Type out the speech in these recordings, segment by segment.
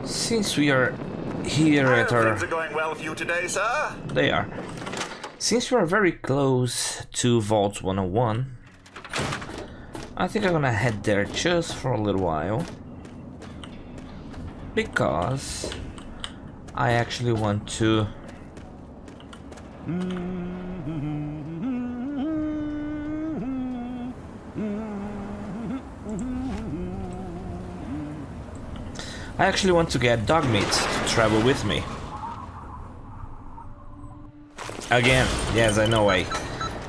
Since we are here at our... Things are going well for you today, sir? They are. Since we are very close to Vault 101, I think I'm gonna head there just for a little while. Because I actually want to... I actually want to get Dogmeat to travel with me. Again, yes, I know I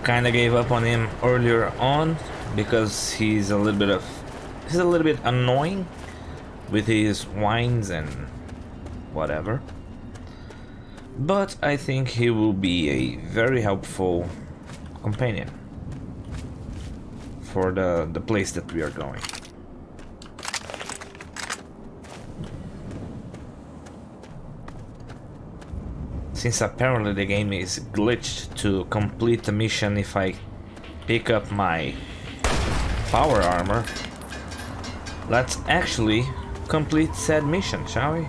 kinda gave up on him earlier on because he's a little bit annoying with his whines and whatever. But I think he will be a very helpful companion for the place that we are going. Since apparently the game is glitched to complete the mission if I pick up my power armor, let's actually complete said mission, shall we?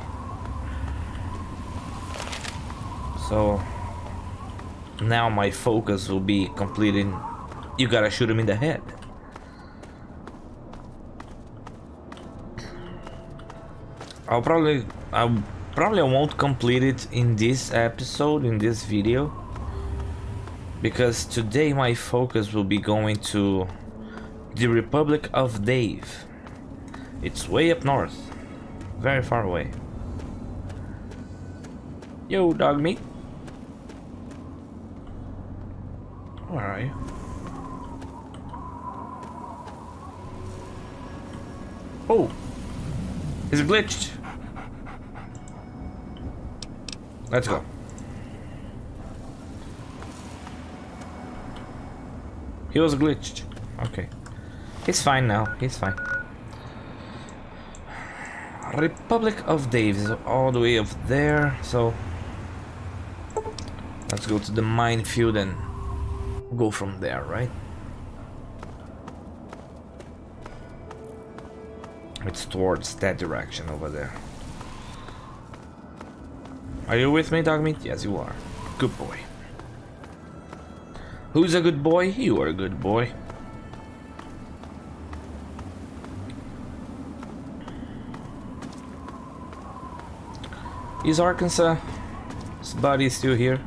So now my focus will be completing you gotta shoot him in the head. I probably won't complete it in this episode, in this video, because today my focus will be going to the Republic of Dave. It's way up north, very far away. Yo, Dogmeat. Where are you? Oh, it's glitched. Let's go. He was glitched. Okay. He's fine now. He's fine. Republic of Dave is all the way up there, so let's go to the minefield and go from there, right? It's towards that direction over there. Are you with me, Dogmeat? Yes, you are. Good boy. Who's a good boy? You are a good boy. Is Arkansas' body still here?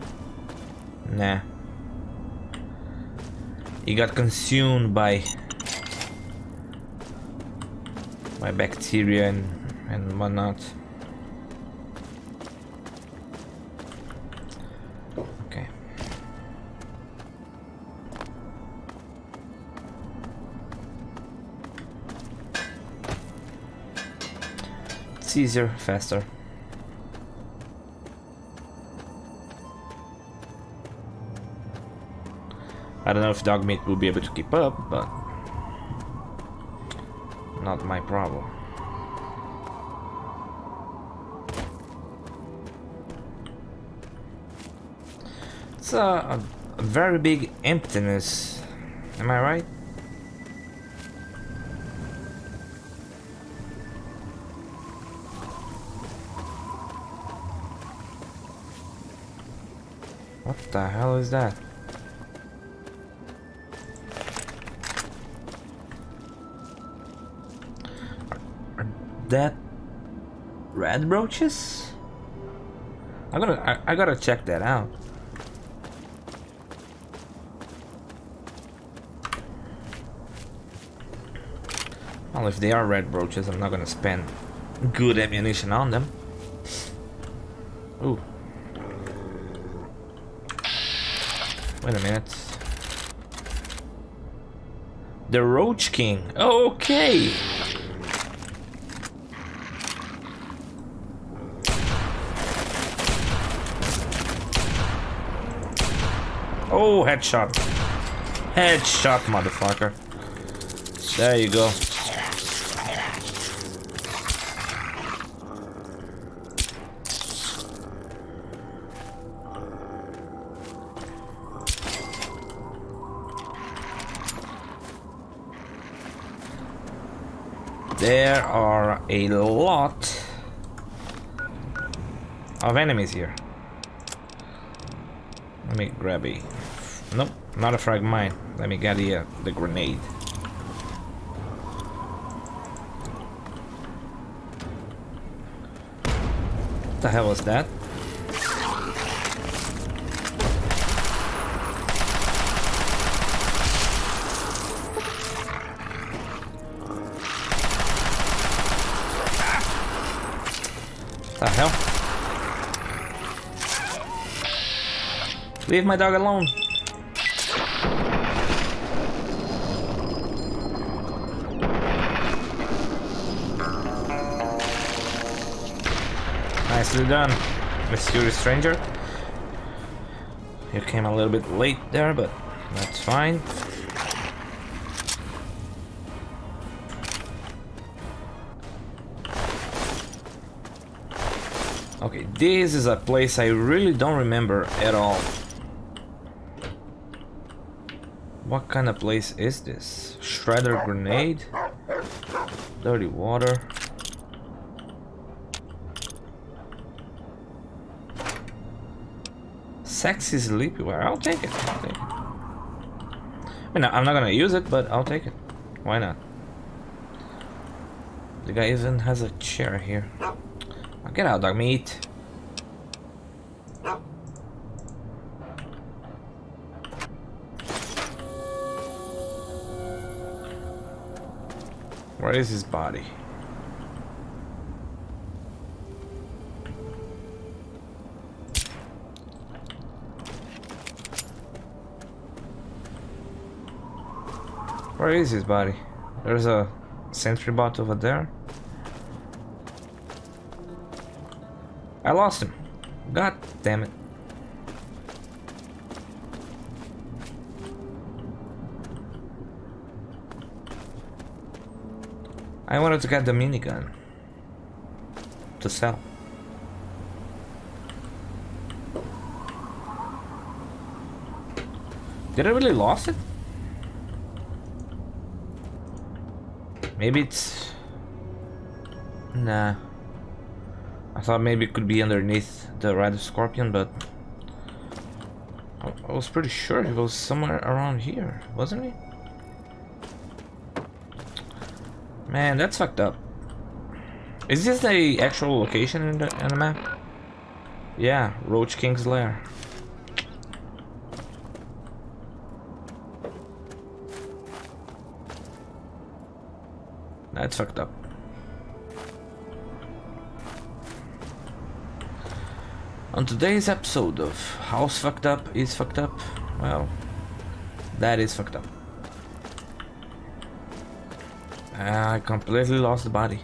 Nah. He got consumed by bacteria and whatnot. Okay. It's easier, faster. I don't know if Dogmeat will be able to keep up, but not my problem. It's a very big emptiness, am I right? What the hell is that? That red roaches? I gotta check that out. Well, if they are red roaches, I'm not gonna spend good ammunition on them. Ooh. Wait a minute. The Roach King. Okay. Oh, headshot. Headshot, motherfucker. There you go. There are a lot of enemies here. Let me grab a... Nope, not a frag mine. Let me get the grenade. What the hell was that? What the hell? Leave my dog alone. Nicely done, mysterious stranger. You came a little bit late there, but that's fine. Okay, this is a place I really don't remember at all. What kind of place is this? Shredder grenade? Dirty water? Sexy sleepwear. I'll take it. I'll take it. I mean, I'm not gonna use it, but I'll take it. Why not? The guy even has a chair here. Oh, get out, dog meat. Where is his body? Where is his body? There's a sentry bot over there. I lost him. God damn it. I wanted to get the minigun to sell. Did I really lost it? Maybe it's... Nah. I thought maybe it could be underneath the red scorpion, but... I was pretty sure he was somewhere around here, wasn't he? Man, that's fucked up. Is this the actual location in the map? Yeah, Roach King's lair. That's fucked up. On today's episode of House Fucked Up is Fucked Up, well, that is fucked up. I completely lost the body.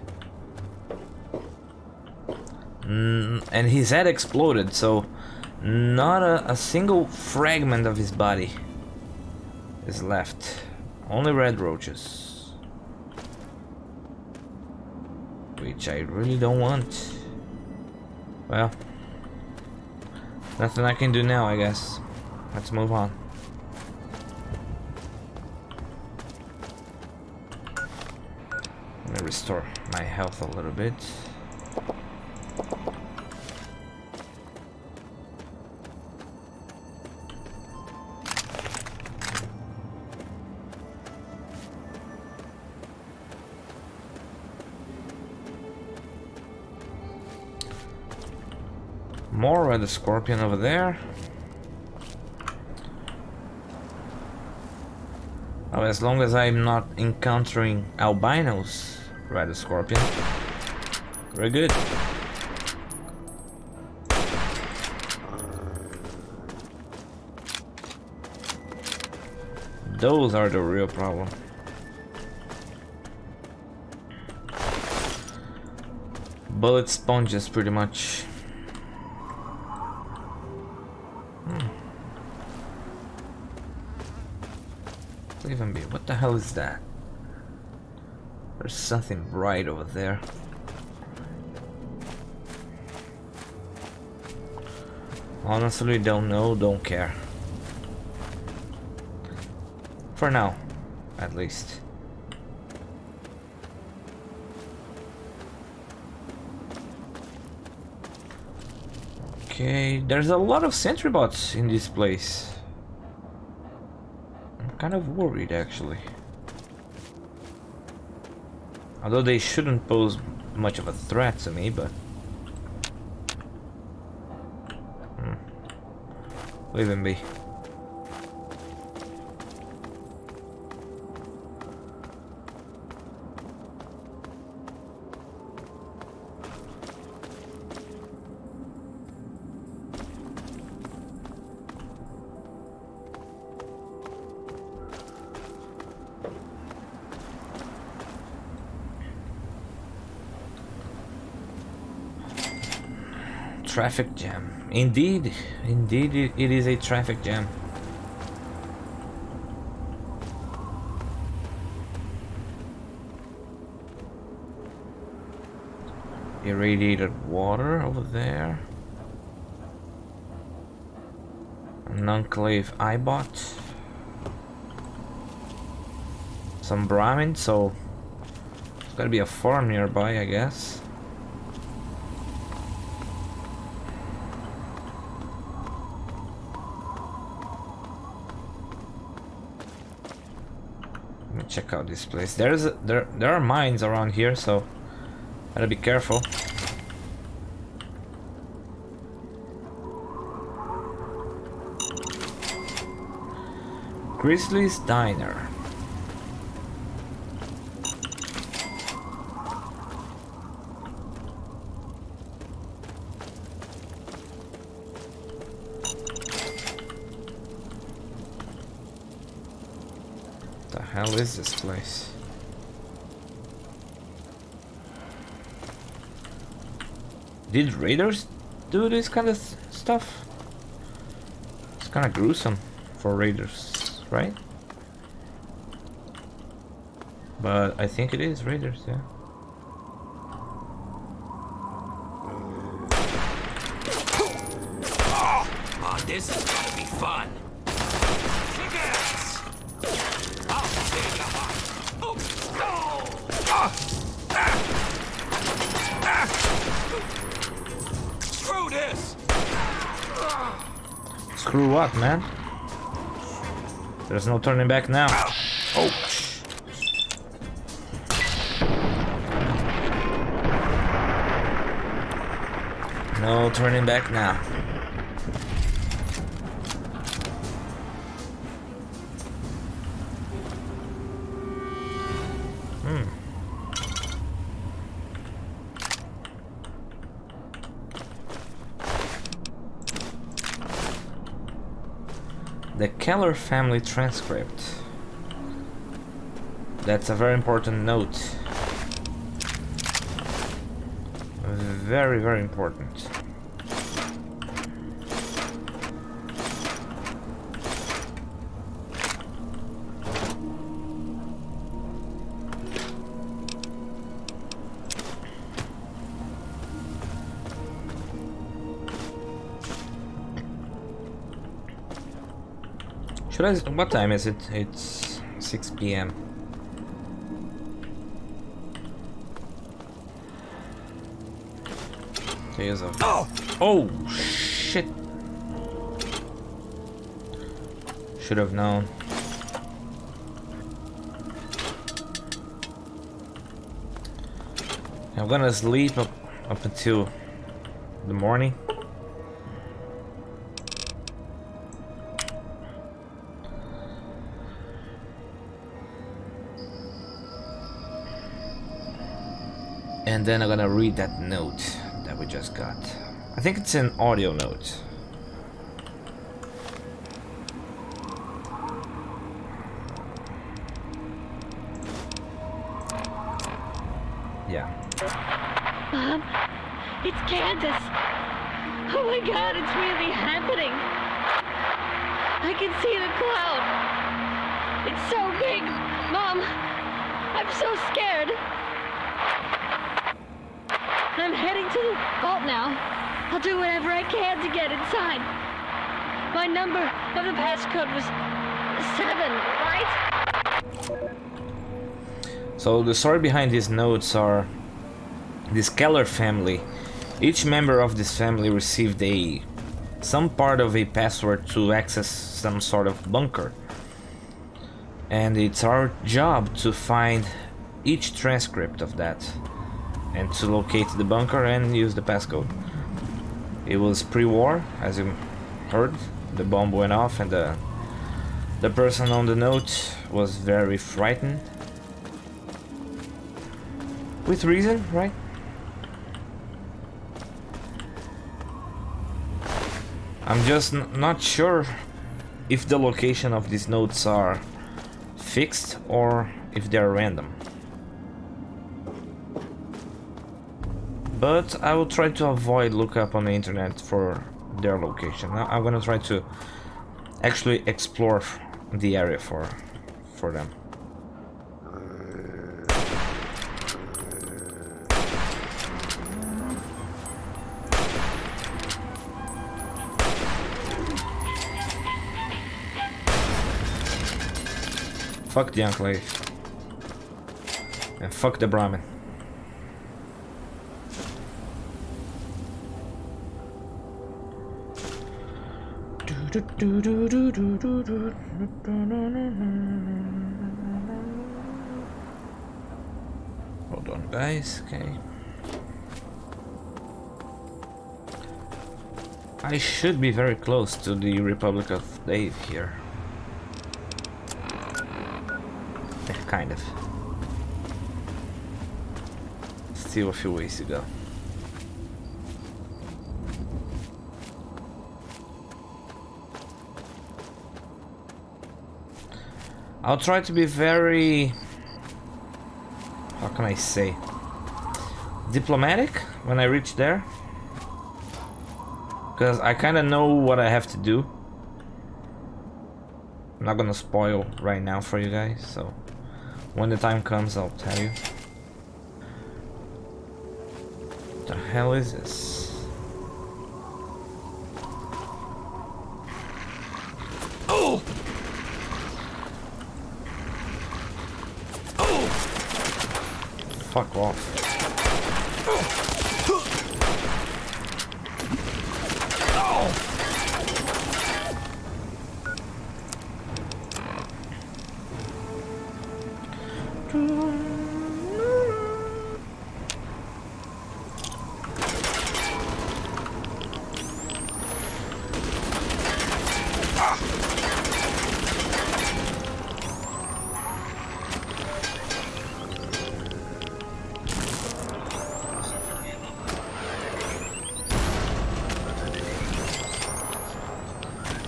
And his head exploded, so not a single fragment of his body is left. Only red roaches. Which I really don't want. Well, nothing I can do now, I guess. Let's move on. Let me restore my health a little bit. More red scorpion over there. Oh, as long as I'm not encountering albinos, red scorpion, we're good. Those are the real problem. Bullet sponges, pretty much. Even be. What the hell is that? There's something bright over there. Honestly, don't know, don't care. For now, at least. Okay, there's a lot of sentry bots in this place. I'm kind of worried actually. Although they shouldn't pose much of a threat to me, but... Leave him be. Traffic jam. Indeed, it is a traffic jam. Irradiated water over there. An enclave iBot. Some Brahmin, so there's gotta be a farm nearby, I guess. Check out this place. There are mines around here, so gotta be careful. Grizzly's Diner. The hell is this place? Did raiders do this kind of stuff? It's kind of gruesome for raiders, right? But I think it is raiders, yeah. Oh, this is gonna be fun. Screw this! Screw what, man? There's no turning back now. Oh. No turning back now. The Keller family transcript. That's a very important note. Very, very important. Should I? What time is it? It's 6 p.m. Oh shit! Should have known. I'm gonna sleep up until the morning. And then I'm gonna read that note that we just got. I think it's an audio note. Yeah. Mom, it's Candace. Oh my God, it's really happening. I can see the cloud. It's so big. Mom, I'm so scared. I'm heading to the vault now. I'll do whatever I can to get inside. My number of the passcode was 7, right? So the story behind these notes are this Keller family Each member of this family received some part of a password to access some sort of bunker. And it's our job to find each transcript of that and to locate the bunker and use the passcode. It was pre-war, as you heard. The bomb went off and the person on the note was very frightened. With reason, right? I'm just not sure if the location of these notes are fixed or if they're random. But I will try to avoid look up on the internet for their location. I'm gonna try to actually explore the area for them. Fuck the enclave. And fuck the Brahmin. Hold on, guys. Okay. I should be very close to the Republic of Dave here. Kind of. Still a few ways to go. I'll try to be very, how can I say, diplomatic when I reach there, because I kind of know what I have to do. I'm not gonna spoil right now for you guys, so when the time comes, I'll tell you. What the hell is this? Oh! Oh! Fuck off.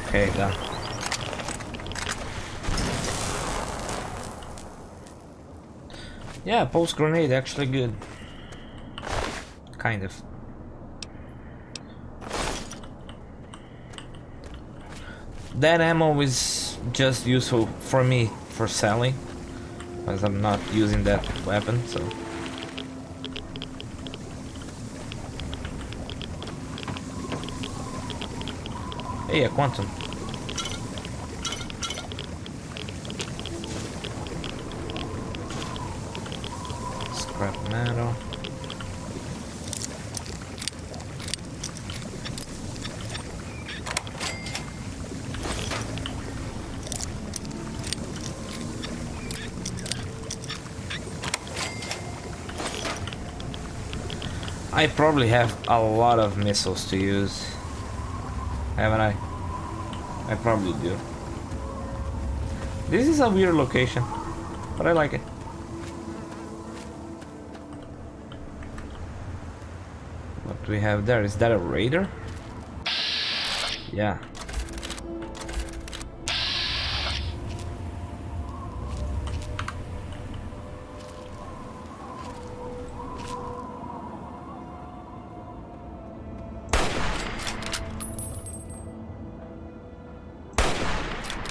Okay, done. Yeah, pulse grenade actually good. Kind of. That ammo is just useful for me for selling, as I'm not using that weapon, so. Hey, a quantum. Scrap metal. I probably have a lot of missiles to use, haven't I? I probably do. This is a weird location, but I like it. What do we have there? Is that a raider? Yeah.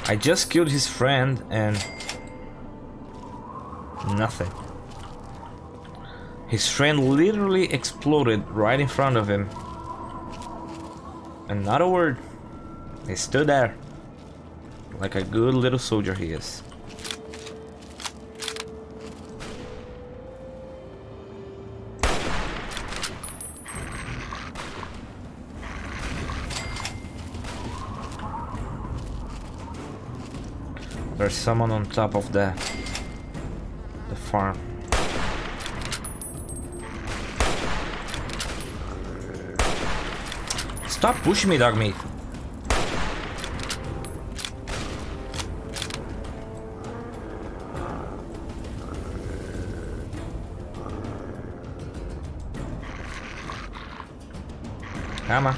I just killed his friend and nothing. His friend literally exploded right in front of him. And not a word. He stood there like a good little soldier he is. There's someone on top of the farm. Stop pushing me, dog meat. Come on.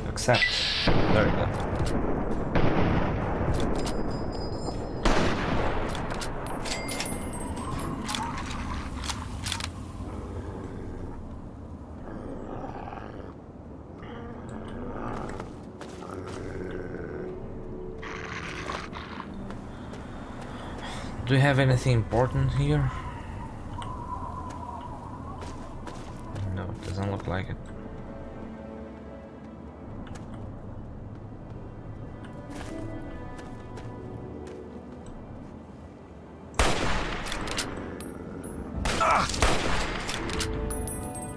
Accept. There we go. Do you have anything important here? No, it doesn't look like it.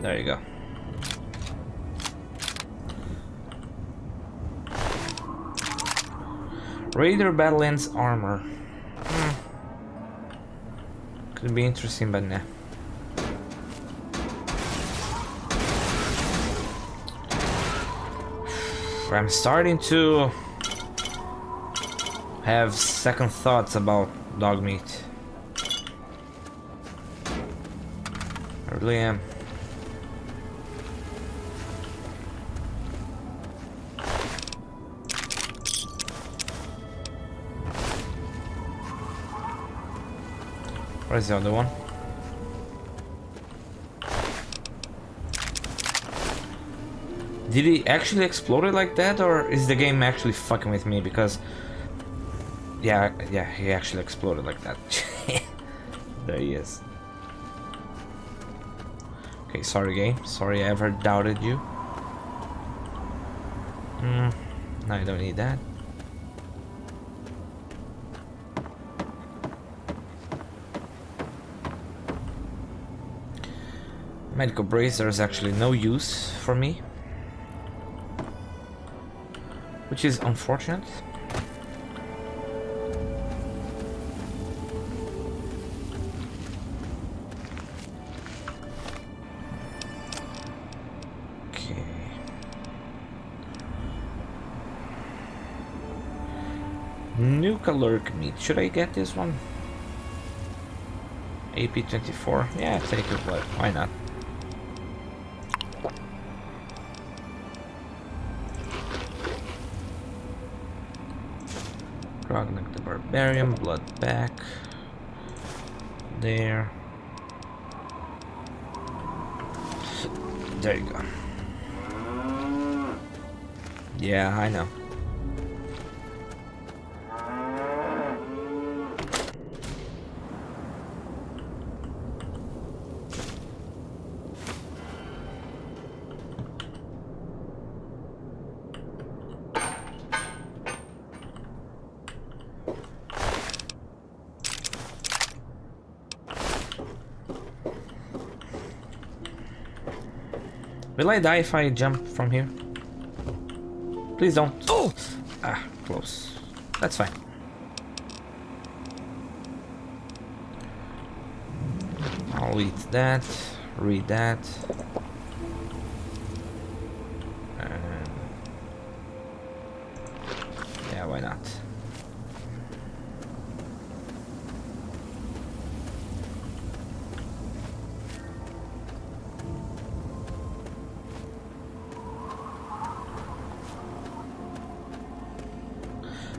There you go. Raider Battle Lens armor. Could be interesting, but nah. I'm starting to have second thoughts about dog meat. I really am. Where's the other one? Did he actually explode it like that, or is the game actually fucking with me? Because yeah, he actually exploded like that. There he is. Okay, sorry game. Sorry I ever doubted you. No, I don't need that. Medical brace, there's actually no use for me, which is unfortunate. Okay. New caloric meat. Should I get this one? Ep.24. Yeah, take it. Why not? Grognak the Barbarian, blood back. There. There you go. Yeah, I know. Will I die if I jump from here? Please don't. Oh! Ah, close. That's fine. I'll eat that, read that. And yeah, why not?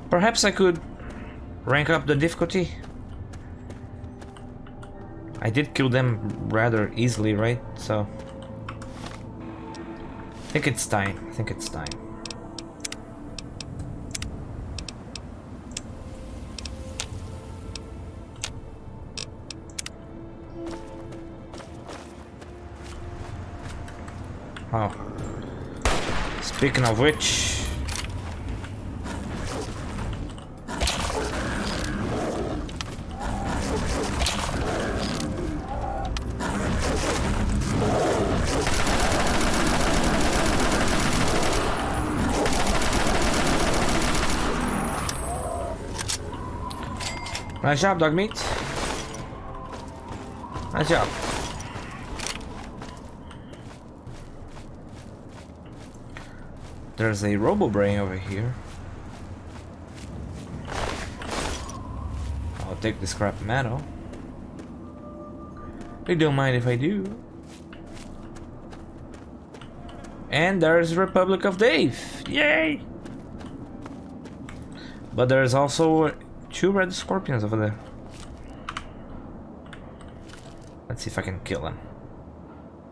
Perhaps I could rank up the difficulty. I did kill them rather easily, right? So I think it's time. I think it's time. Oh. Speaking of which, Nice job, dog meat. Nice job. There's a robo-brain over here. I'll take the scrap metal. You don't mind if I do. And there's Republic of Dave. Yay! But there's also 2 red scorpions over there. Let's see if I can kill them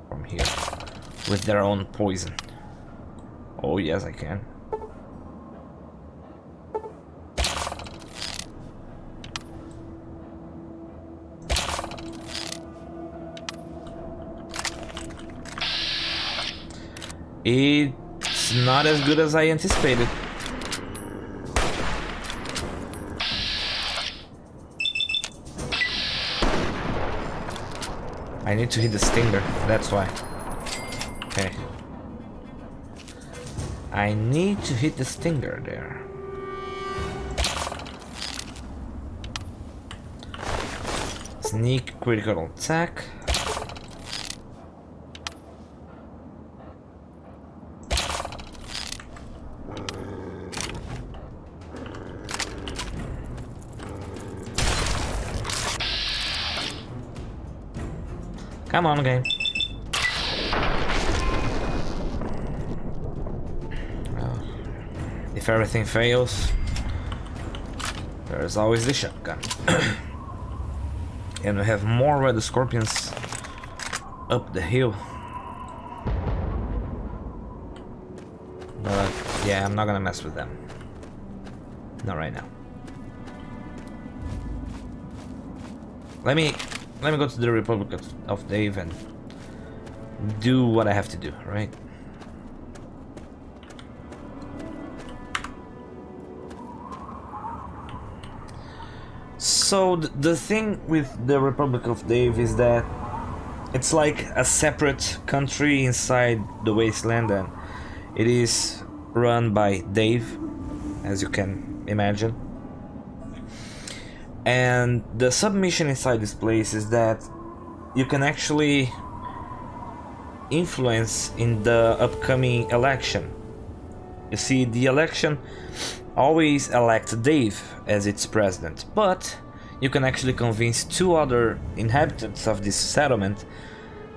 from here with their own poison. Oh yes, I can. It's not as good as I anticipated. I need to hit the stinger, that's why. Okay. I need to hit the stinger there. Sneak, critical attack. Come on, game. If everything fails, there's always the shotgun. And we have more red scorpions up the hill. But yeah, I'm not gonna mess with them. Not right now. Let me go to the Republic of Dave and do what I have to do, right? So the thing with the Republic of Dave is that it's like a separate country inside the wasteland, and it is run by Dave, as you can imagine. And the submission inside this place is that you can actually influence in the upcoming election. You see, the election always elects Dave as its president, but you can actually convince 2 other inhabitants of this settlement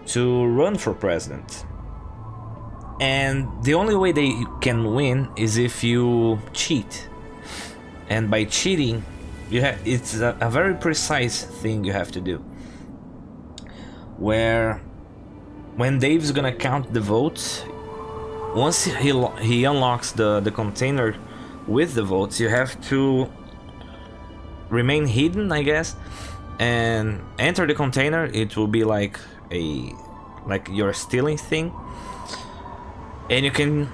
to run for president. And the only way they can win is if you cheat. And by cheating, it's a very precise thing you have to do. When Dave's gonna count the votes, once he unlocks the container with the votes, you have to remain hidden, I guess, and enter the container. It will be like you're stealing thing, and you can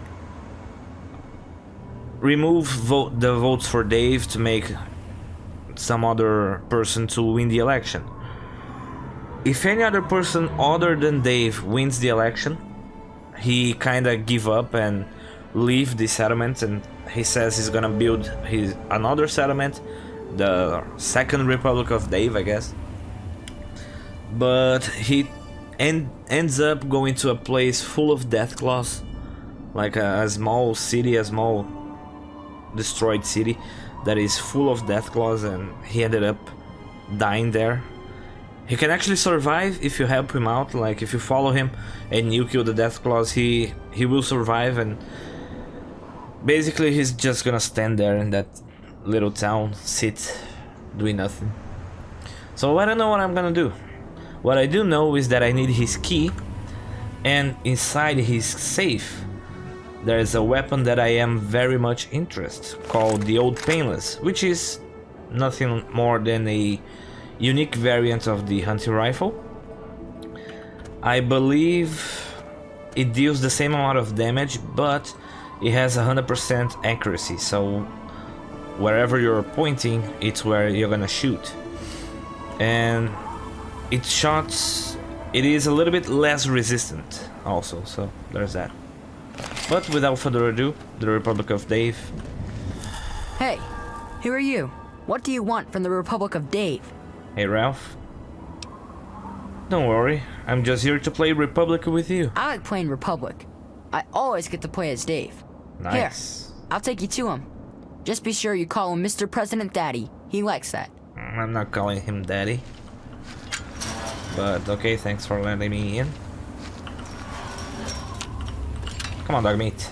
remove the votes for Dave to make some other person to win the election. If any other person other than Dave wins the election, he kinda give up and leave the settlement, and he says he's gonna build another settlement, the second Republic of Dave, I guess. But he ends up going to a place full of death claws, like a small city, a small destroyed city that is full of death claws, and he ended up dying there. He can actually survive if you help him out, like if you follow him and you kill the death claws, he will survive, and basically he's just gonna stand there in that little town, sit, doing nothing. So I don't know what I'm gonna do. What I do know is that I need his key, and inside his safe there is a weapon that I am very much interested, called the Old Painless, which is nothing more than a unique variant of the hunting rifle. I believe it deals the same amount of damage, but it has 100% accuracy, so wherever you're pointing, it's where you're gonna shoot. And it is a little bit less resistant also, so there's that. But without further ado, the Republic of Dave. Hey, who are you? What do you want from the Republic of Dave? Hey, Ralph. Don't worry, I'm just here to play Republic with you. I like playing Republic. I always get to play as Dave. Nice. Here, I'll take you to him. Just be sure you call him Mr. President Daddy. He likes that. I'm not calling him Daddy. But okay, thanks for letting me in. Come on, dog meat.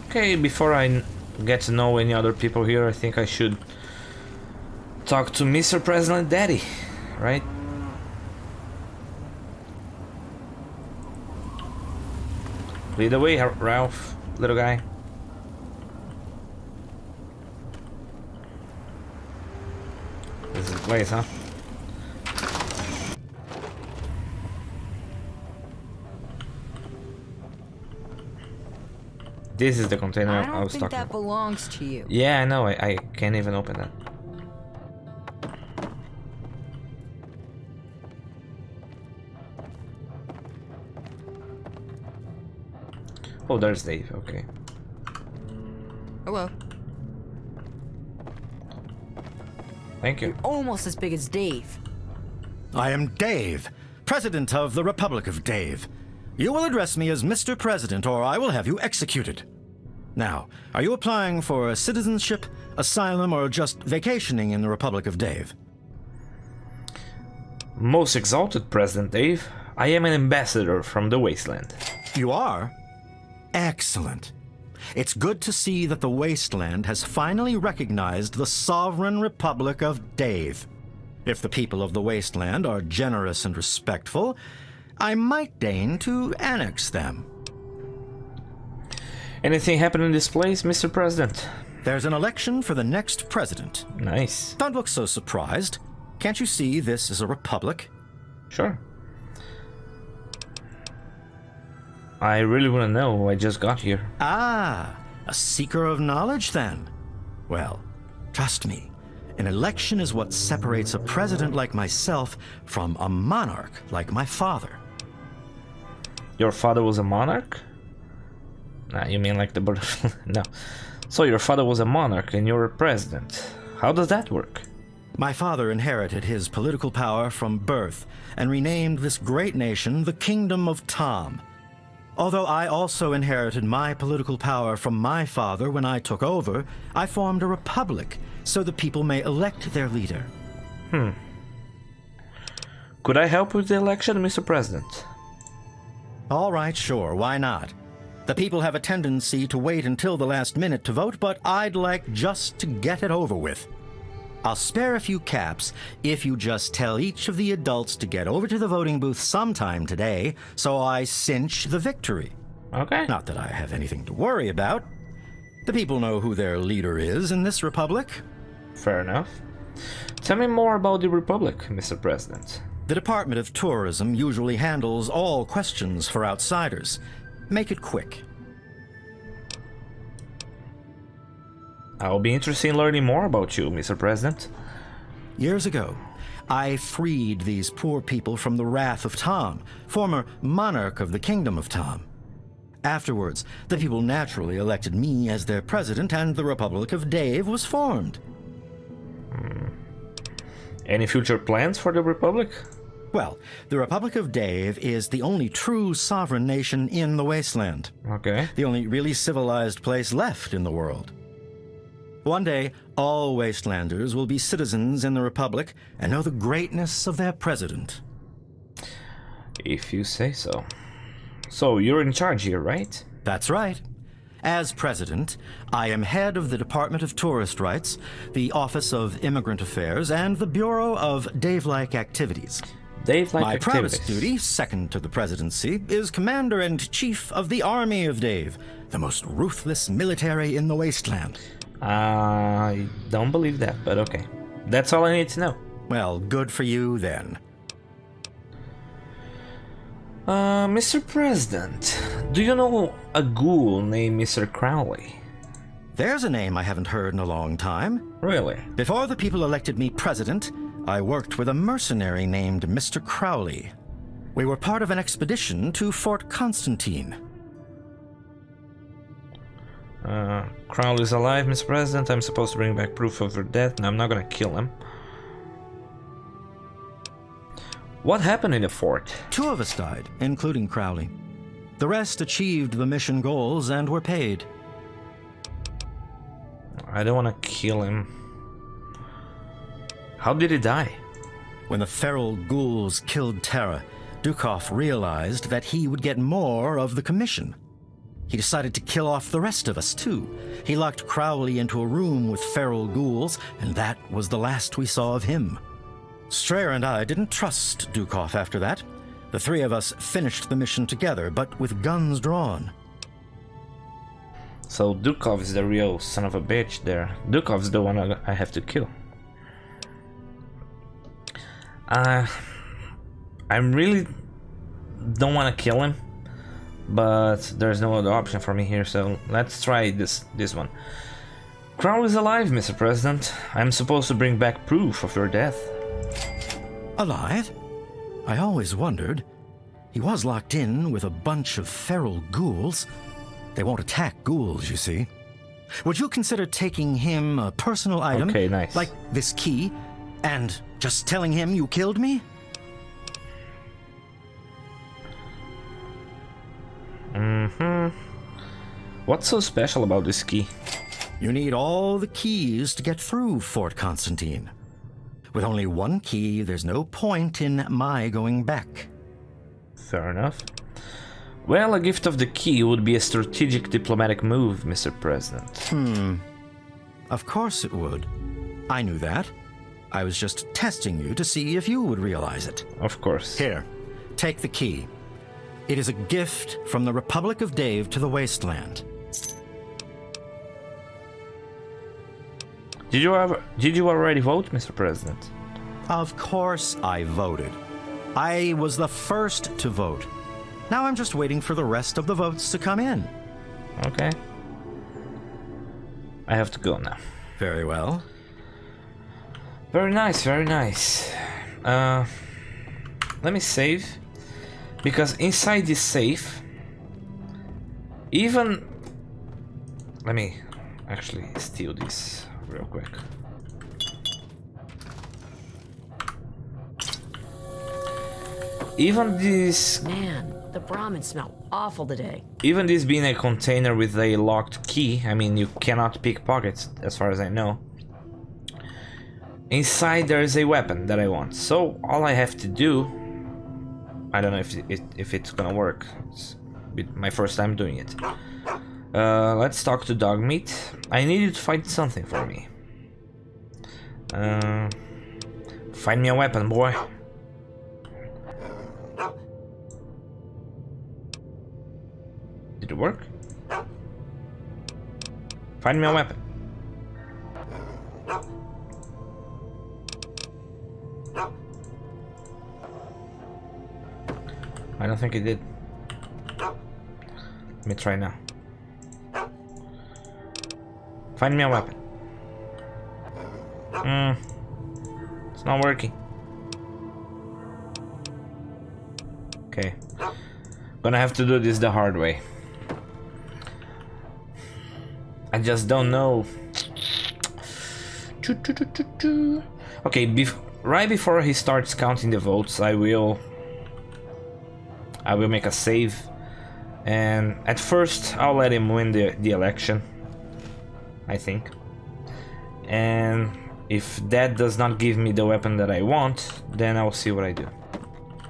Okay, before I get to know any other people here, I think I should talk to Mr. President Daddy, right? Lead the way, Ralph, little guy. This is the place, huh? This is the container I I don't was think talking that about. belongs to you. Yeah, I know. I can't even open that. Oh, there's Dave. Okay. Hello. Thank you. Almost as big as Dave. I am Dave, President of the Republic of Dave. You will address me as Mr. President, or I will have you executed. Now, are you applying for citizenship, asylum, or just vacationing in the Republic of Dave? Most exalted President Dave, I am an ambassador from the wasteland. You are? Excellent. It's good to see that the wasteland has finally recognized the sovereign Republic of Dave. If the people of the wasteland are generous and respectful, I might deign to annex them. Anything happen in this place, Mr. President? There's an election for the next president. Nice. Don't look so surprised. Can't you see this is a republic? Sure. I really want to know. I just got here. Ah, a seeker of knowledge then? Well, trust me, an election is what separates a president like myself from a monarch like my father. Your father was a monarch? Nah, you mean like the bird? No. So your father was a monarch and you're a president. How does that work? My father inherited his political power from birth and renamed this great nation the Kingdom of Tom. Although I also inherited my political power from my father when I took over, I formed a republic so the people may elect their leader. Could I help with the election, Mr. President? All right, sure, why not? The people have a tendency to wait until the last minute to vote, but I'd like just to get it over with. I'll spare a few caps if you just tell each of the adults to get over to the voting booth sometime today, so I cinch the victory. Okay. Not that I have anything to worry about. The people know who their leader is in this republic. Fair enough. Tell me more about the Republic, Mr. President. The Department of Tourism usually handles all questions for outsiders. Make it quick. I'll be interested in learning more about you, Mr. President. Years ago, I freed these poor people from the wrath of Tom, former monarch of the Kingdom of Tom. Afterwards, the people naturally elected me as their president, and the Republic of Dave was formed. Any future plans for the Republic? Well, the Republic of Dave is the only true sovereign nation in the wasteland. Okay. The only really civilized place left in the world. One day, all wastelanders will be citizens in the Republic and know the greatness of their president. If you say so. So, you're in charge here, right? That's right. As president, I am head of the Department of Tourist Rights, the Office of Immigrant Affairs, and the Bureau of Dave-like Activities. Dave-like My activities. proudest duty, second to the presidency, is Commander and Chief of the Army of Dave, the most ruthless military in the wasteland. I don't believe that, but okay. That's all I need to know. Well, good for you then. Mr. President, do you know a ghoul named Mr. Crowley? There's a name I haven't heard in a long time. Really? Before the people elected me president, I worked with a mercenary named Mr. Crowley. We were part of an expedition to Fort Constantine. Crowley's alive, Mr. President. I'm supposed to bring back proof of her death. No, I'm not gonna kill him. What happened in the fort? 2 of us died, including Crowley. The rest achieved the mission goals and were paid. I don't want to kill him. How did he die? When the feral ghouls killed Tara, Dukov realized that he would get more of the commission. He decided to kill off the rest of us, too. He locked Crowley into a room with feral ghouls, and that was the last we saw of him. Strayer and I didn't trust Dukov after that. The 3 of us finished the mission together, but with guns drawn. So Dukov is the real son of a bitch there. Dukov's the one I have to kill. I really don't want to kill him, but there's no other option for me here, so let's try this one. Crowley's alive, Mr. President. I'm supposed to bring back proof of your death. Alive? I always wondered. He was locked in with a bunch of feral ghouls. They won't attack ghouls, you see. Would you consider taking him a personal item? Okay, nice. Like this key, and just telling him you killed me? What's so special about this key? You need all the keys to get through Fort Constantine. With only 1 key, there's no point in my going back. Fair enough. Well, a gift of the key would be a strategic diplomatic move, Mr. President. Of course it would. I knew that. I was just testing you to see if you would realize it. Of course. Here, take the key. It is a gift from the Republic of Dave to the Wasteland. Did you already vote, Mr. President? Of course I voted. I was the first to vote. Now I'm just waiting for the rest of the votes to come in. Okay. I have to go now. Very well. Very nice, very nice. Let me save. Because inside this safe, even... Let me actually steal this real quick. Even this... Man, the Brahmin smell awful today. Even this being a container with a locked key, I mean, you cannot pickpocket, as far as I know. Inside there is a weapon that I want, so all I have to do... I don't know if it's gonna work. It's my first time doing it. Let's talk to Dog Meat. I need you to find something for me. Find me a weapon, boy. Did it work? Find me a weapon. I don't think it did. Let me try now. Find me a weapon. It's not working. Okay. Gonna have to do this the hard way. I just don't know. Okay, right before he starts counting the votes, I will make a save, and at first I'll let him win the election, I think. And if that does not give me the weapon that I want, then I'll see what I do.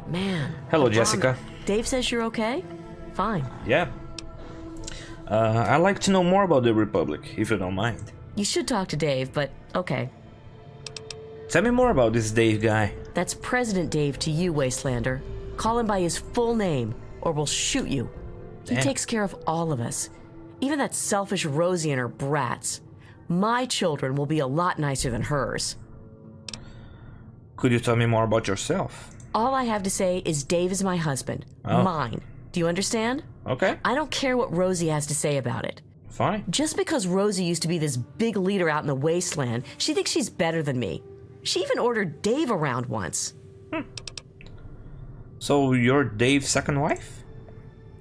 Man. Hello, Jessica. Dave says you're okay? Fine. Yeah. I'd like to know more about the Republic, if you don't mind. You should talk to Dave, but okay. Tell me more about this Dave guy. That's President Dave to you, Wastelander. Call him by his full name, or we'll shoot you. He Damn. takes care of all of us. Even that selfish Rosie and her brats. My children will be a lot nicer than hers. Could you tell me more about yourself? All I have to say is Dave is my husband. Oh. Mine. Do you understand? Okay, I don't care what Rosie has to say about it. fine. Just because Rosie used to be this big leader out in the wasteland, she thinks she's better than me. She even ordered Dave around once. So you're Dave's second wife?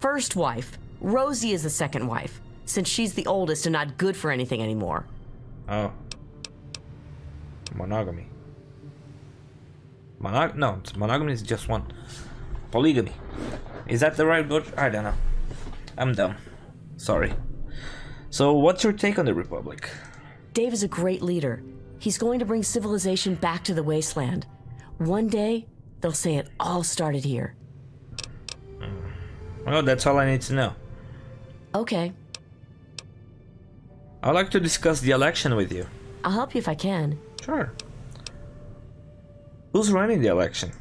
First wife. Rosie is the second wife, since she's the oldest and not good for anything anymore. Oh. Monogamy. No, monogamy is just one. Polygamy. Is that the right word? I don't know. I'm dumb. Sorry. So what's your take on the Republic? Dave is a great leader. He's going to bring civilization back to the wasteland. One day, they'll say it all started here. Well, that's all I need to know. Okay, I'd like to discuss the election with you. I'll help you if I can. Sure. Who's running the election?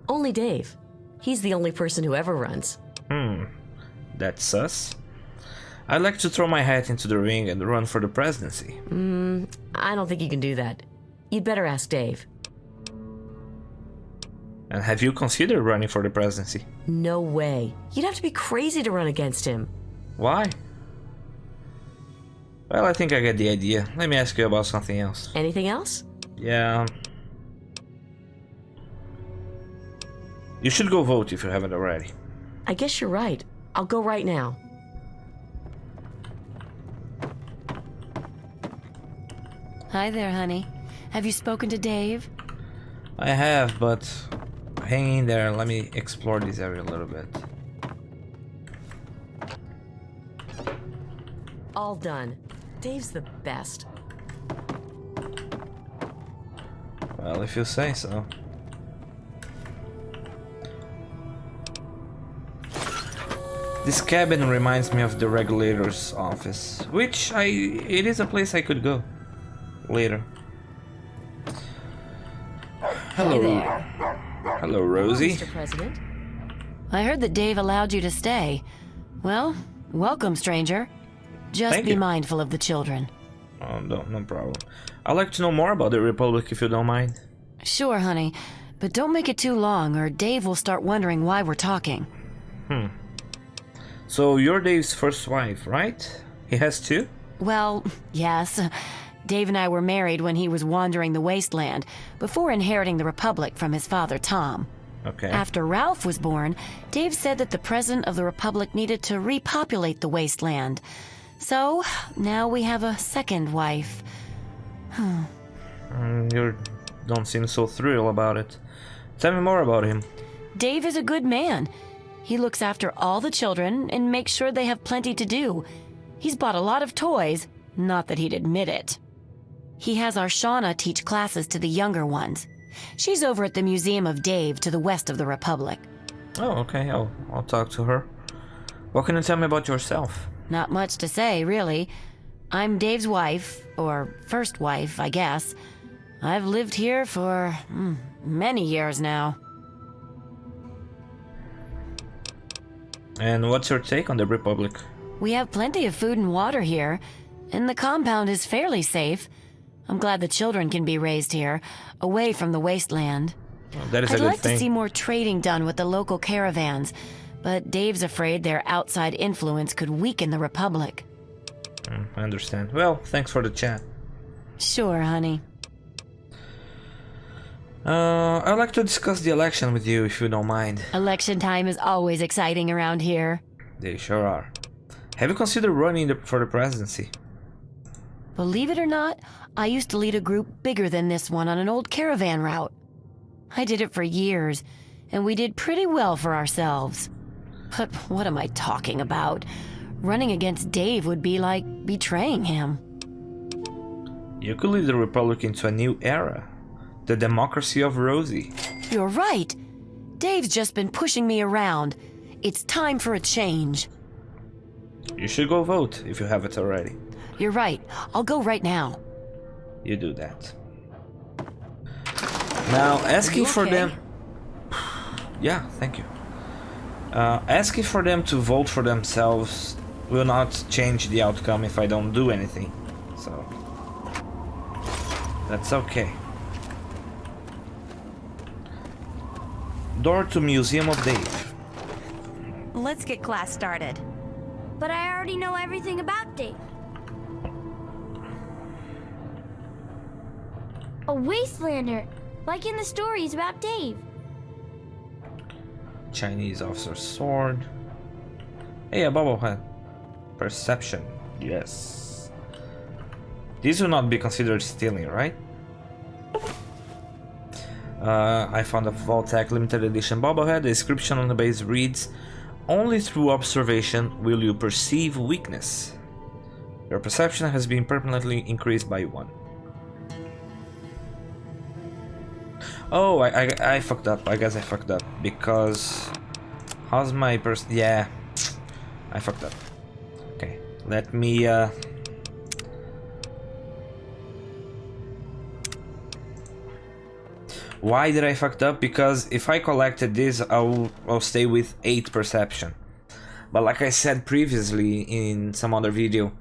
Only Dave. He's the only person who ever runs. That's sus. I'd like to throw my hat into the ring and run for the presidency. I don't think you can do that. You'd better ask Dave. And have you considered running for the presidency? No way. You'd have to be crazy to run against him. Why? Well, I think I get the idea. Let me ask you about something else. Anything else? Yeah. You should go vote if you haven't already. I guess you're right. I'll go right now. Hi there, honey. Have you spoken to Dave? I have, but hang in there. Let me explore this area a little bit. All done. Dave's the best. Well, if you say so. This cabin reminds me of the regulator's office, which it is a place I could go later. Hello. Hello, Rosie. Mr. President. I heard that Dave allowed you to stay. Well, welcome, stranger. Just Thank be you. mindful of the children. Oh, no problem. I'd like to know more about the Republic if you don't mind. Sure, honey. But don't make it too long, or Dave will start wondering why we're talking. So you're Dave's first wife, right? He has two? Well, yes. Dave and I were married when he was wandering the wasteland, before inheriting the Republic from his father, Tom. Okay. After Ralph was born, Dave said that the President of the Republic needed to repopulate the wasteland. So, now we have a second wife. You don't seem so thrilled about it. Tell me more about him. Dave is a good man. He looks after all the children and makes sure they have plenty to do. He's bought a lot of toys, not that he'd admit it. He has our Shauna teach classes to the younger ones. She's over at the Museum of Dave to the west of the Republic. Oh, okay. I'll talk to her. What can you tell me about yourself? Not much to say, really. I'm Dave's wife, or first wife, I guess. I've lived here for many years now. And what's your take on the Republic? We have plenty of food and water here, and the compound is fairly safe. I'm glad the children can be raised here, away from the wasteland. Well, that is a I'd good like thing. to see more trading done with the local caravans, but Dave's afraid their outside influence could weaken the Republic. I understand. Well, thanks for the chat. Sure, honey. I'd like to discuss the election with you if you don't mind. Election time is always exciting around here. They sure are. Have you considered running for the presidency? Believe it or not, I used to lead a group bigger than this one on an old caravan route. I did it for years, and we did pretty well for ourselves. But what am I talking about? Running against Dave would be like betraying him. You could lead the Republic into a new era. The democracy of Rosie. You're right. Dave's just been pushing me around. It's time for a change. You should go vote if you haven't already. You're right. I'll go right now. You do that. Now, asking for okay? them... Yeah, thank you. Asking for them to vote for themselves will not change the outcome if I don't do anything. So... that's okay. Door to Museum of Dave. Let's get class started. But I already know everything about Dave. A wastelander, like in the stories about Dave. Chinese officer's sword. Hey, a bobblehead. Perception. Yes. These will not be considered stealing, right? I found a Vault-Tec limited edition bobblehead. The description on the base reads, "Only through observation will you perceive weakness. Your perception has been permanently increased by 1. Oh, I fucked up. I guess I fucked up because how's my yeah, I fucked up. Okay, let me why did I fucked up? Because if I collected this, I'll stay with 8 perception. But like I said previously in some other video,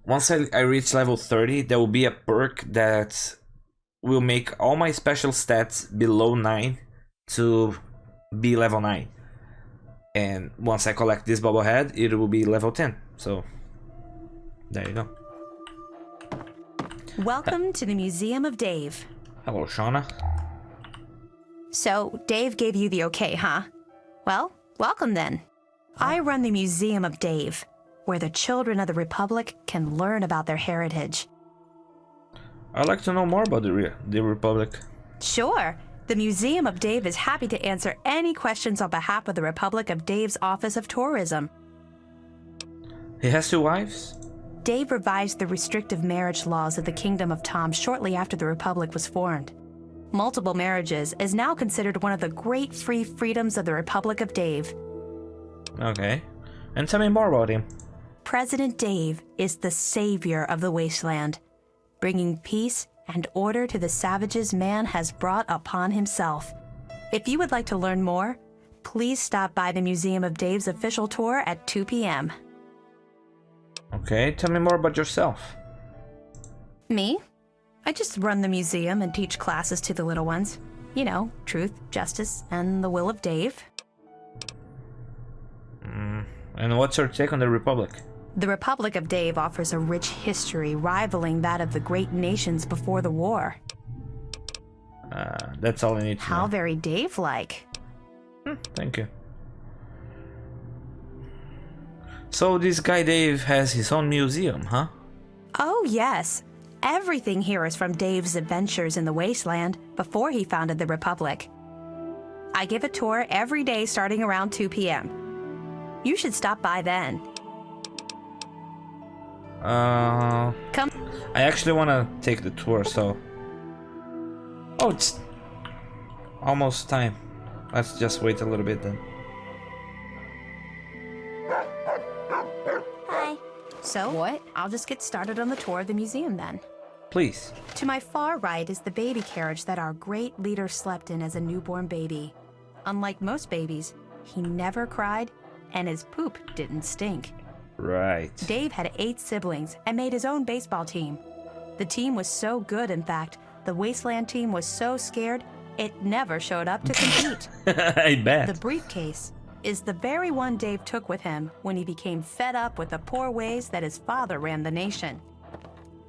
once I reach level 30, there will be a perk that will make all my special stats below 9 to be level 9. And once I collect this bobblehead, it will be level 10. So, there you go. Welcome to the Museum of Dave. Hello, Shauna. So, Dave gave you the okay, huh? Well, welcome then. I run the Museum of Dave, where the children of the Republic can learn about their heritage. I'd like to know more about the Republic. Sure. The Museum of Dave is happy to answer any questions on behalf of the Republic of Dave's Office of Tourism. He has 2 wives? Dave revised the restrictive marriage laws of the Kingdom of Tom shortly after the Republic was formed. Multiple marriages is now considered one of the great free freedoms of the Republic of Dave. Okay. And tell me more about him. President Dave is the savior of the wasteland, bringing peace and order to the savages man has brought upon himself. If you would like to learn more, please stop by the Museum of Dave's official tour at 2 p.m. Okay, tell me more about yourself. Me? I just run the museum and teach classes to the little ones. You know, truth, justice, and the will of Dave. And what's your take on the Republic? The Republic of Dave offers a rich history rivaling that of the great nations before the war. That's all I need to know. How very Dave-like. Thank you. So this guy Dave has his own museum, huh? Oh, yes. Everything here is from Dave's adventures in the wasteland before he founded the Republic. I give a tour every day starting around 2 p.m. You should stop by then. Come. I actually want to take the tour, so... Oh, it's almost time. Let's just wait a little bit then. Hi. So, what? I'll just get started on the tour of the museum then. Please. To my far right is the baby carriage that our great leader slept in as a newborn baby. Unlike most babies, he never cried, and his poop didn't stink. Right. Dave had 8 siblings and made his own baseball team. The team was so good, in fact, the Wasteland team was so scared, it never showed up to compete. I bet. The briefcase is the very one Dave took with him when he became fed up with the poor ways that his father ran the nation.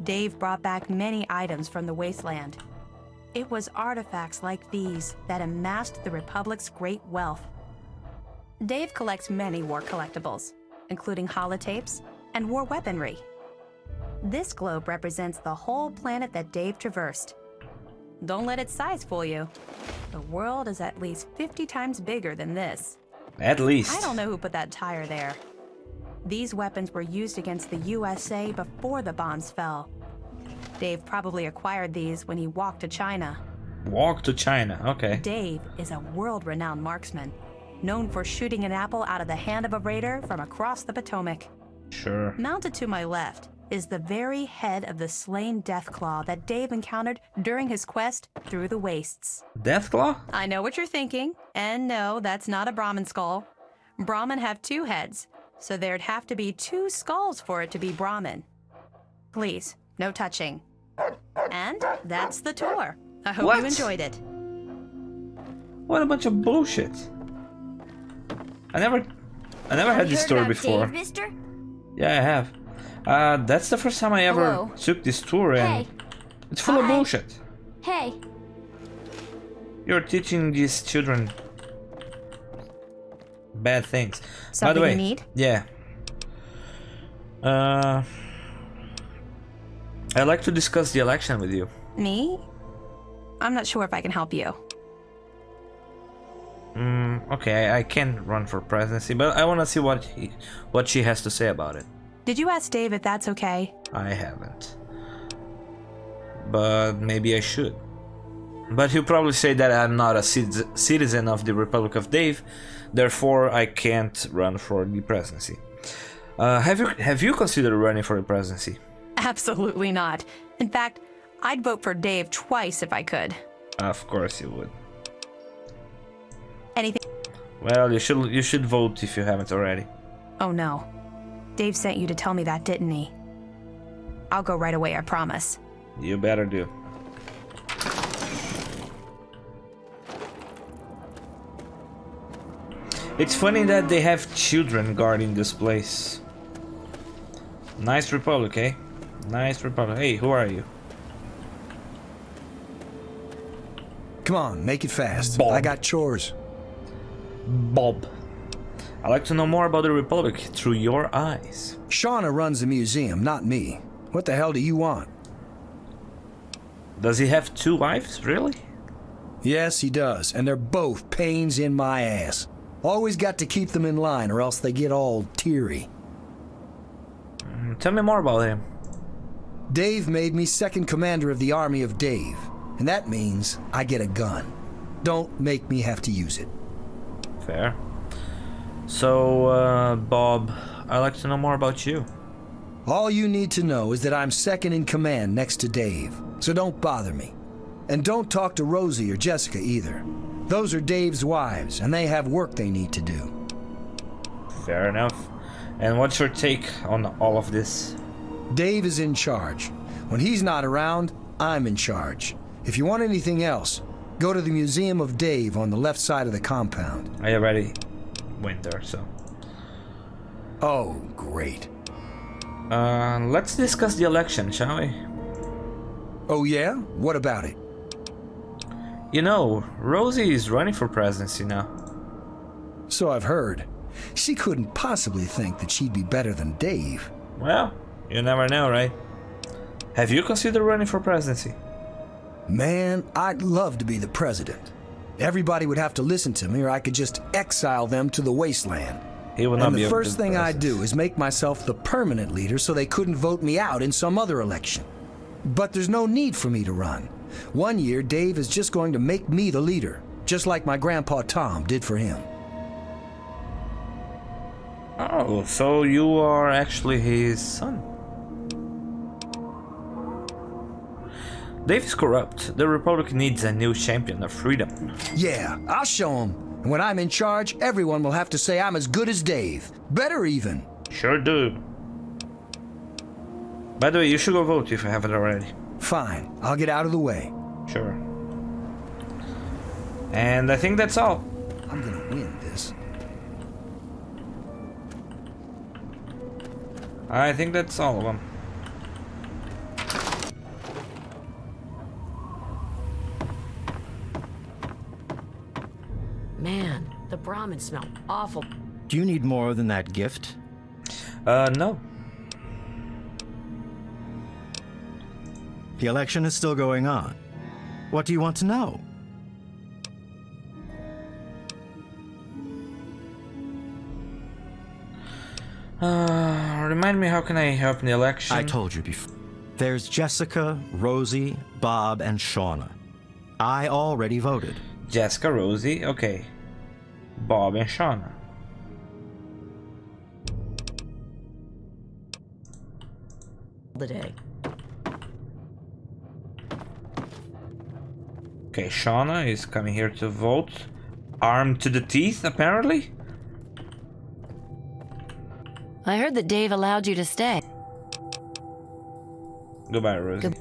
Dave brought back many items from the Wasteland. It was artifacts like these that amassed the Republic's great wealth. Dave collects many war collectibles, including holotapes and war weaponry. This globe represents the whole planet that Dave traversed. Don't let its size fool you. The world is at least 50 times bigger than this. At least. I don't know who put that tire there. These weapons were used against the USA before the bombs fell. Dave probably acquired these when he walked to China. Walk to China, okay. Dave is a world-renowned marksman, known for shooting an apple out of the hand of a raider from across the Potomac. Sure. Mounted to my left is the very head of the slain Deathclaw that Dave encountered during his quest through the wastes. Deathclaw? I know what you're thinking, and no, that's not a Brahmin skull. Brahmin have 2 heads, so there'd have to be 2 skulls for it to be Brahmin. Please, no touching. And that's the tour. I hope you enjoyed it. What a bunch of bullshit. I never had this story before. Dave, mister? Yeah, I have. That's the first time I ever took this tour, and Hey. it's full of bullshit. Hey, You're teaching these children bad things. By Something the way, you need? yeah. I'd like to discuss the election with you. Me? I'm not sure if I can help you. Okay, I can run for presidency, but I want to see what she has to say about it. Did you ask Dave if that's okay? I haven't. But maybe I should. But he'll probably say that I'm not a citizen of the Republic of Dave, therefore I can't run for the presidency. Have you considered running for the presidency? Absolutely not. In fact, I'd vote for Dave twice if I could. Of course you would. Anything? Well, you should vote if you haven't already. Oh no. Dave sent you to tell me that, didn't he? I'll go right away, I promise. You better do. It's funny that they have children guarding this place. Nice republic, eh? Nice republic. Hey, who are you? Come on, make it fast. Bob. I got chores. Bob. I'd like to know more about the Republic through your eyes. Shauna runs the museum, not me. What the hell do you want? Does he have 2 wives, really? Yes, he does, and they're both pains in my ass. Always got to keep them in line or else they get all teary. Tell me more about him. Dave made me second commander of the army of Dave, and that means I get a gun. Don't make me have to use it. Fair. So, Bob, I'd like to know more about you. All you need to know is that I'm second in command next to Dave, so don't bother me. And don't talk to Rosie or Jessica either. Those are Dave's wives, and they have work they need to do. Fair enough. And what's your take on all of this? Dave is in charge. When he's not around, I'm in charge. If you want anything else, go to the Museum of Dave on the left side of the compound. I already went there, so... Oh, great. Let's discuss the election, shall we? Oh yeah? What about it? You know, Rosie is running for presidency now. So I've heard. She couldn't possibly think that she'd be better than Dave. Well, you never know, right? Have you considered running for presidency? Man, I'd love to be the president. Everybody would have to listen to me or I could just exile them to the wasteland. He will not And be the able to first do thing I'd presidency. do is make myself the permanent leader so they couldn't vote me out in some other election. But there's no need for me to run. One year, Dave is just going to make me the leader, just like my grandpa Tom did for him. Oh, so you are actually his son. Dave is corrupt. The Republic needs a new champion of freedom. Yeah, I'll show him. And when I'm in charge, everyone will have to say I'm as good as Dave. Better even. Sure do. By the way, you should go vote if you haven't already. Fine, I'll get out of the way. Sure. And I think that's all. I'm gonna win this. I think that's all of them. Man, the Brahmin smell awful. Do you need more than that gift? No. The election is still going on. What do you want to know? Remind me, how can I help in the election? I told you before. There's Jessica, Rosie, Bob, and Shauna. I already voted. Jessica, Rosie, okay. Bob and Shauna. The day. Okay, Shauna is coming here to vote. Armed to the teeth, apparently? I heard that Dave allowed you to stay. Goodbye, Rosie.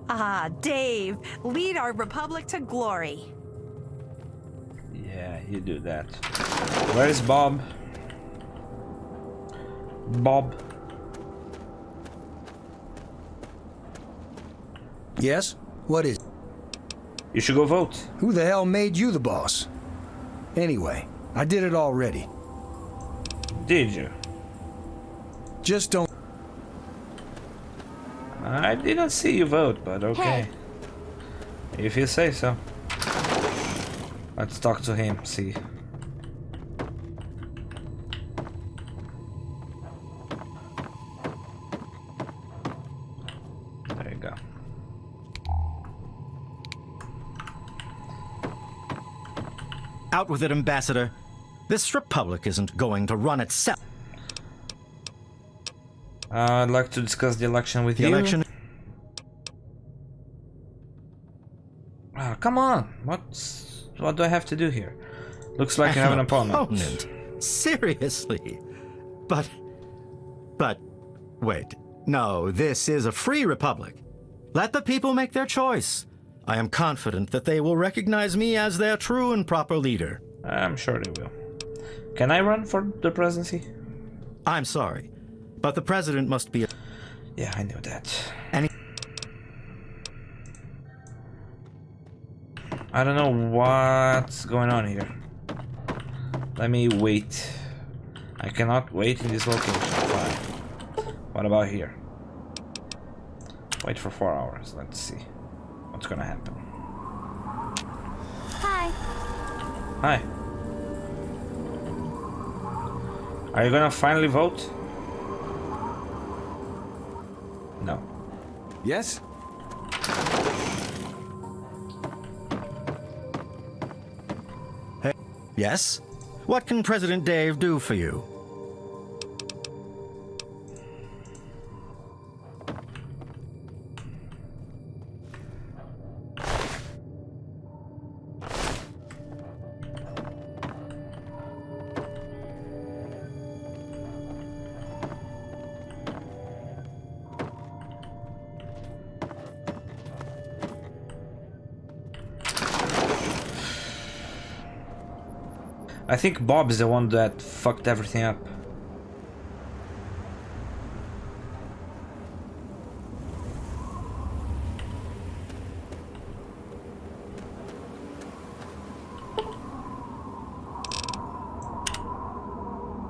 Ah, Dave, lead our republic to glory. Yeah, you do that. Where's Bob? Bob. Yes? What is it? You should go vote. Who the hell made you the boss? Anyway, I did it already. Did you? Just don't... I didn't see you vote, but okay. Hey. If you say so. Let's talk to him, see. There you go. Out with it, Ambassador. This republic isn't going to run itself. I'd like to discuss the election with you. Election. Oh, come on. What do I have to do here? Looks like I have an opponent. Seriously. But wait. No, this is a free republic. Let the people make their choice. I am confident that they will recognize me as their true and proper leader. I'm sure they will. Can I run for the presidency? I'm sorry, but the president must be... Yeah, I knew that. I don't know what's going on here. Let me wait. I cannot wait in this location. Fine. What about here? Wait for 4 hours. Let's see what's gonna happen. Hi. Hi. Are you gonna finally vote? No. Yes? Hey. Yes? What can President Dave do for you? I think Bob is the one that fucked everything up.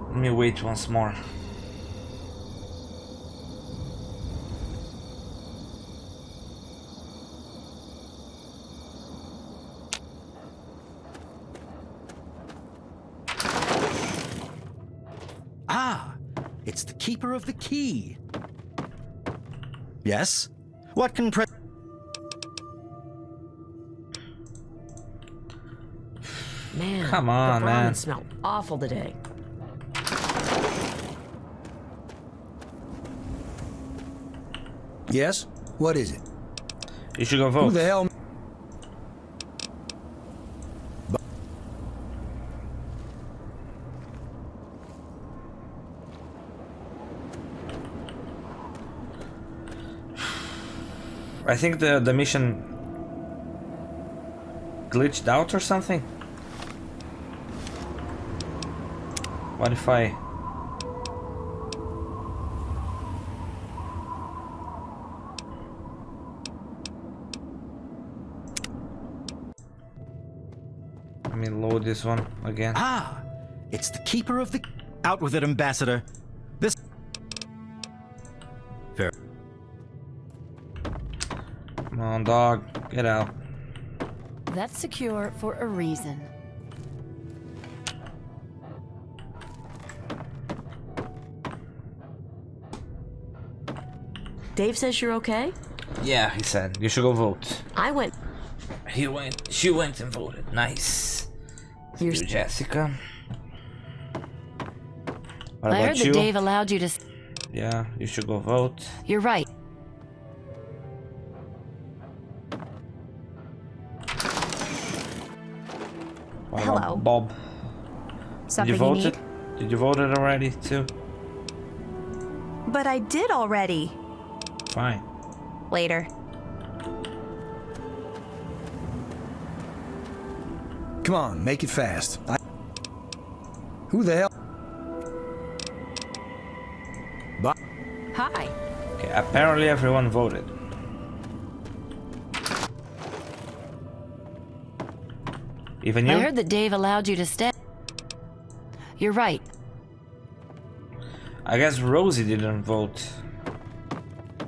Let me wait once more. It's the keeper of the key. Yes? What can Man, come on, the man. ramen smell awful today. Yes? What is it? You should go vote. Who the hell? I think the mission glitched out or something. What if I... Let me load this one again. It's the keeper of the... Out with it, Ambassador. This... Fair. Come on, dog. Get out. That's secure for a reason. Dave says you're okay? Yeah, he said. You should go vote. I went... She went and voted. Nice. You're... You, Jessica. What I about heard you? that Dave allowed you to... Yeah, you should go vote. You're right. What Hello. about Bob? Something Did you you vote need? it? Did you vote it already too? But I did already. Fine. Later. Come on, make it fast. Who the hell? Hi. Okay, apparently everyone voted. Even you? I heard that Dave allowed you to stay. You're right. I guess Rosie didn't vote.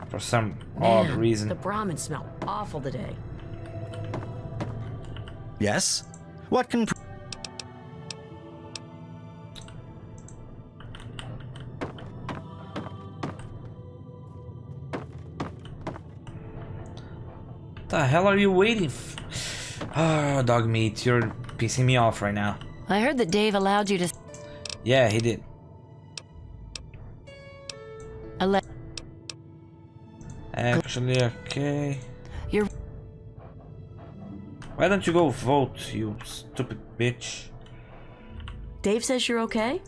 For some odd Man, reason. the Brahmin smell awful today. Yes? What can... The hell are you waiting for? Oh, dog meat, you're pissing me off right now. I heard that Dave allowed you to... Yeah, he did. Actually, okay. You're... Why don't you go vote, you stupid bitch? Dave says you're okay?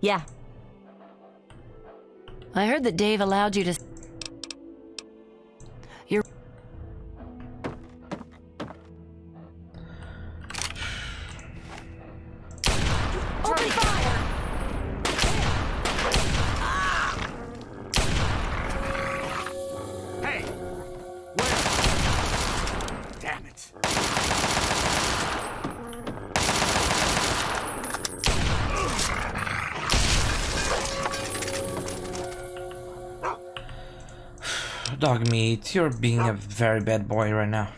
Yeah. I heard that Dave allowed you to... You're... Open fire! Hey! Where? Damn it. Dog meat, you're being a very bad boy right now.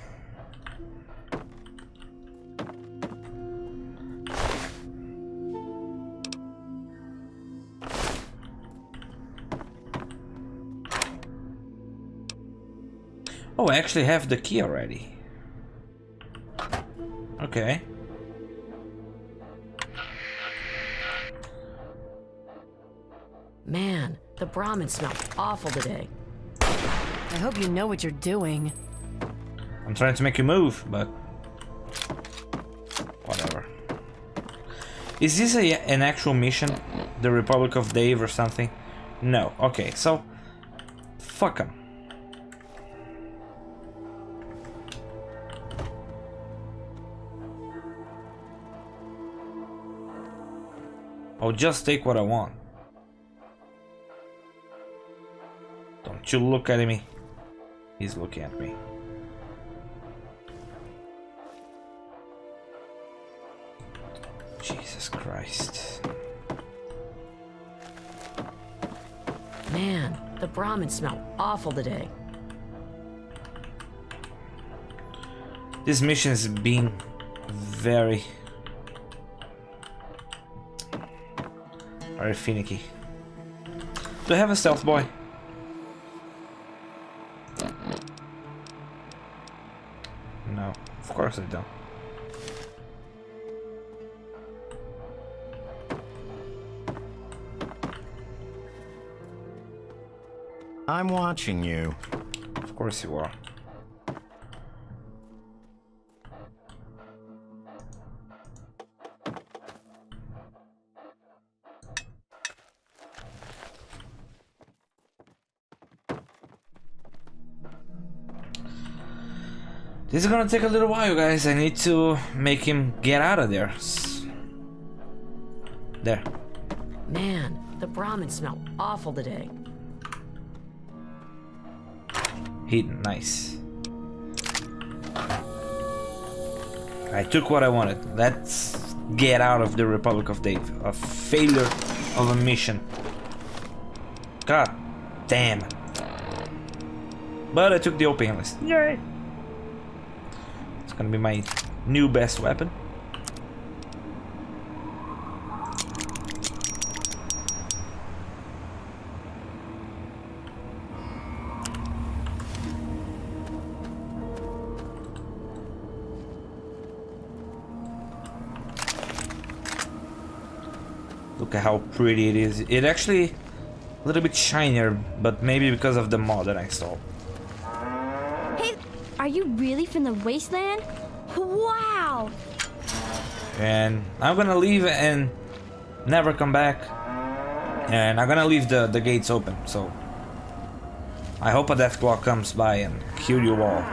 Oh, I actually have the key already. Okay. Man, the Brahmin smell awful today. I hope you know what you're doing. I'm trying to make you move, but whatever. Is this an actual mission? The Republic of Dave or something? No. Okay, so fuck him. I'll just take what I want. Don't you look at me. He's looking at me. Jesus Christ. Man, the Brahmin smell awful today. This mission is being very finicky. Do I have a stealth boy? No, of course I don't. I'm watching you. Of course you are. This is gonna take a little while, guys. I need to make him get out of there. There. Man, the Brahmin smell awful today. Nice. I took what I wanted. Let's get out of the Republic of Dave. A failure of a mission. God damn it. But I took the open list. Yay! It's gonna be my new best weapon. Look at how pretty it is. It actually a little bit shinier, but maybe because of the mod that I installed. Hey, are you really from the wasteland? Wow! And I'm gonna leave and never come back. And I'm gonna leave the gates open, so I hope a deathclaw comes by and kill you all.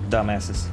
Dumbasses.